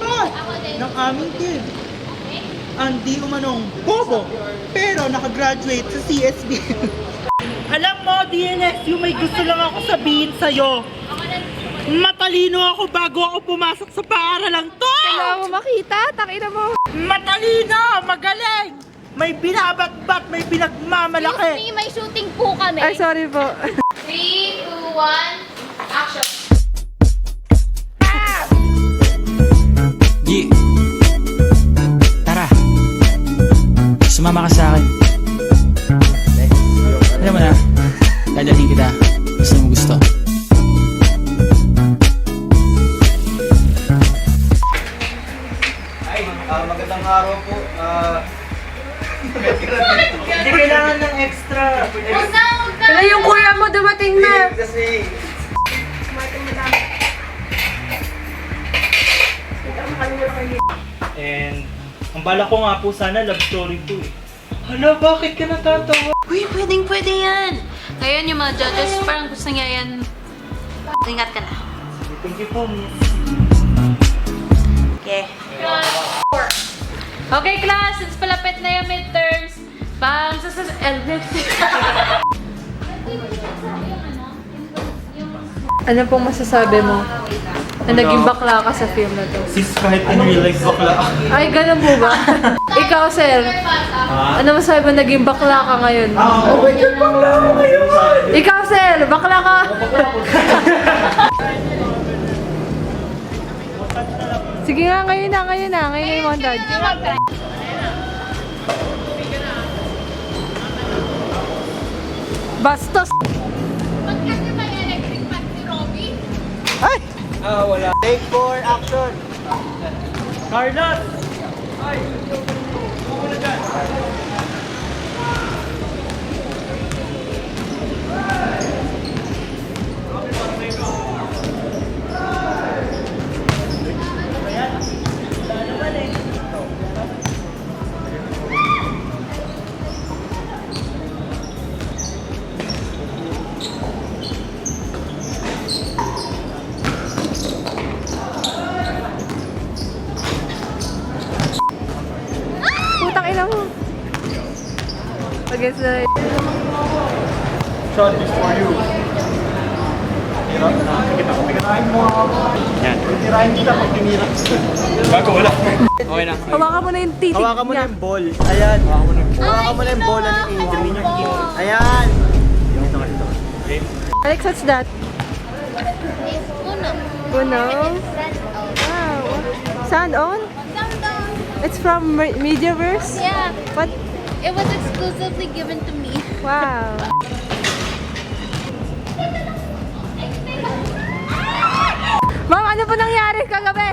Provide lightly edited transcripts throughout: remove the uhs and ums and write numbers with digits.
iba ng aming team. Ang di umanong bobo, pero nakagraduate sa CSB. Alam mo, DNS, yung may gusto lang ako sabihin sa'yo. Matalino ako bago ako pumasok sa paaralang to! Kailangan mo makita, takina mo. Matalino! Magaling! May binabat-bat, may pinagmamalaki. Excuse me, may shooting po kami. Ay, sorry po. 3, 2, 1, action! Gi, tara. Sumama ka sa akin. Alam mo na, dadalhin kita. Gusto mo gusto. Ay, magandang araw po. Hindi kailangan ng extra. Huwag na! Wala yung kuya mo, dumating na. Kasi, And ang bala ko nga po sana love story po eh. Hala, bakit ka natatawa? Uy, pwedeng-pwede yan. Ngayon yung mga judges, parang gusto niya yan. Ingat ka na. Thank you po, miss. Okay. Okay, class. Since palapit na yung midterms, bang sa Ano pong masasabi mo na naging bakla ka sa film na to? Sis, kahit in real life bakla ako. Ay, ganun po ba? Ikaw, sir. Ano masasabi mo naging bakla ka ngayon? Oh my God, bakla ako ngayon! Ikaw, sir. Bakla ka. Sige nga, ngayon na. Ngayon na yung montage. Bastos. Ba't kasi may electric fan si Robby? Ay! wala. Take 4, action! Carlos! Putang ina mo. Against the... Sean, this for you. Tirahin mo ako. Yan. Tirahin kita pag tinira. Bago wala. Okay na. Hawakan mo na yung titig Hawakan mo na niya. yung ball. Ayan. Hawakan mo na yung ball. Ayan. Alex, what's that? It's Uno. Uno? Friend of. Wow. Sound on? It's from Mediaverse? Yeah, What? it was exclusively given to me. Wow. Ma'am, ano po nangyari kagabi?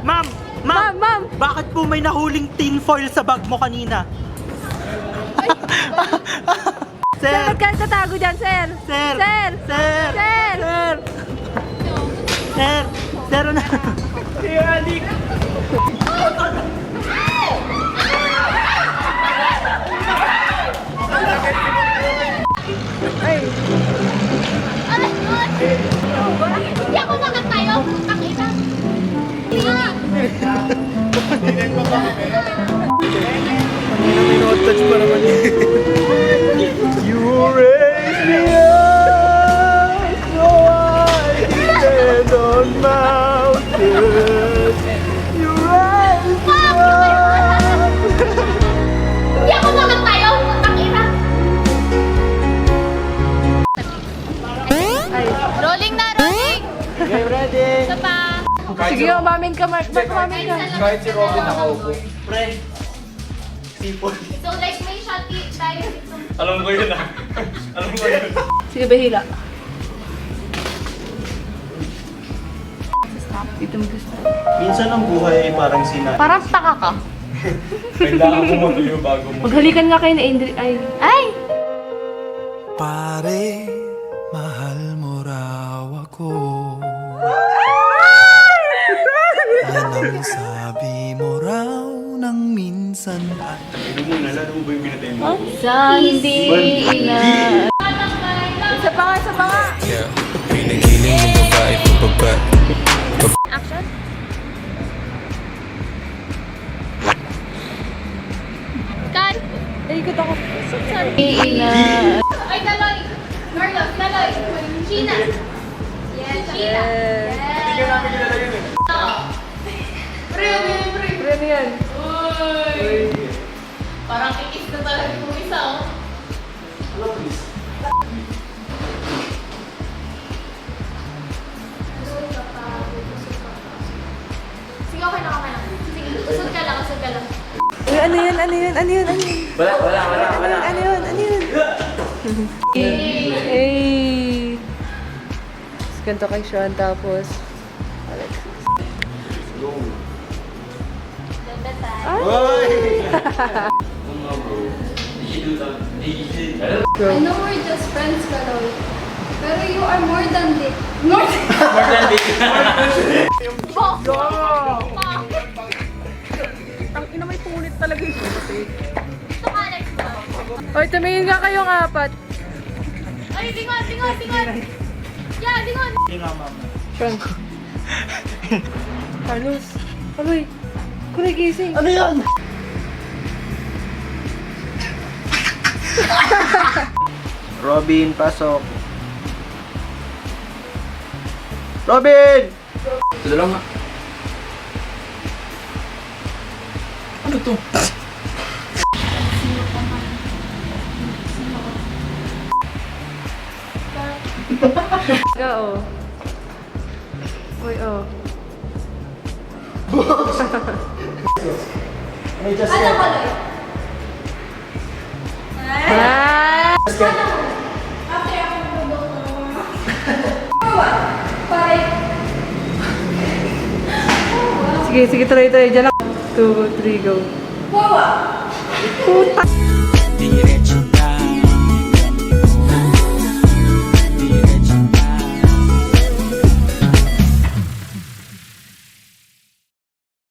Ma'am! Ma'am! Ma'am! Bakit po may nahuling tinfoil sa bag mo kanina? Sir, Sir! ba't ka nagtatago dyan, sir? Sir! Sir! Sir! Sir! Sir! Sir! Sir, ano? Ay, Hindi ako makatayo. Takina. Minotouch pa naman yun. You raise me up so I can stand on mountains. You raise me up. Hindi ako makatayo. Takina. ay. Rolling na, rolling. Okay, ready? Isa pa. Sige, umamin ka, Mark. Mark, umamin ka. Kahit si Robin nakaupo. Pre! So like may shot tayo. Alam ko yun ah. Alam ko yun. Sige, bahila. Dito mo gusto. Minsan ang buhay ay parang sinabi. Parang taka ka. Kailangan mo matuyo bago mo. Maghalikan nga kayo na Indri. Ay. Ay! Pare, mahal mo raw ako. Yan ang sabi mo raw nang minsan ay... Ano mo na, lalo mo ba yung pinatay mo? Sandy na. Isa pa nga, isa pa nga. Yeah, pinagiling ng babae pababa. Action. Ay, Daloy! Marlos, Daloy! Sheena! Yes, Sheena! Hindi ka namin kilala yun eh. Pre. Ano yan? Uy! Parang kikis na talaga yung isa, oh. Sige, okay na. Sige, usod ka lang. Uy, ano yun? Wala. Ano yun? Hey! Tapos ganito kay Sean, tapos... I know we're just friends, Kaloy. Pero you are more than this. Ang ina may punit talaga yung Ito ka, next one. Hoy, tumingin nga kayong apat. Ay, dingon! Yeah, dingon! Hindi nga, mama. Sean. Carlos. Kaloy. Kaloy, gising. Ano yan? Robin, pasok. Robin! Ito lang nga. Ano to? Ga, oh. Uy, oh. Ano, Kaloy? Ah! After ako magbubuo Five. Sige, tuloy. Diyan lang. 2, 3, go. Wawa. Diretso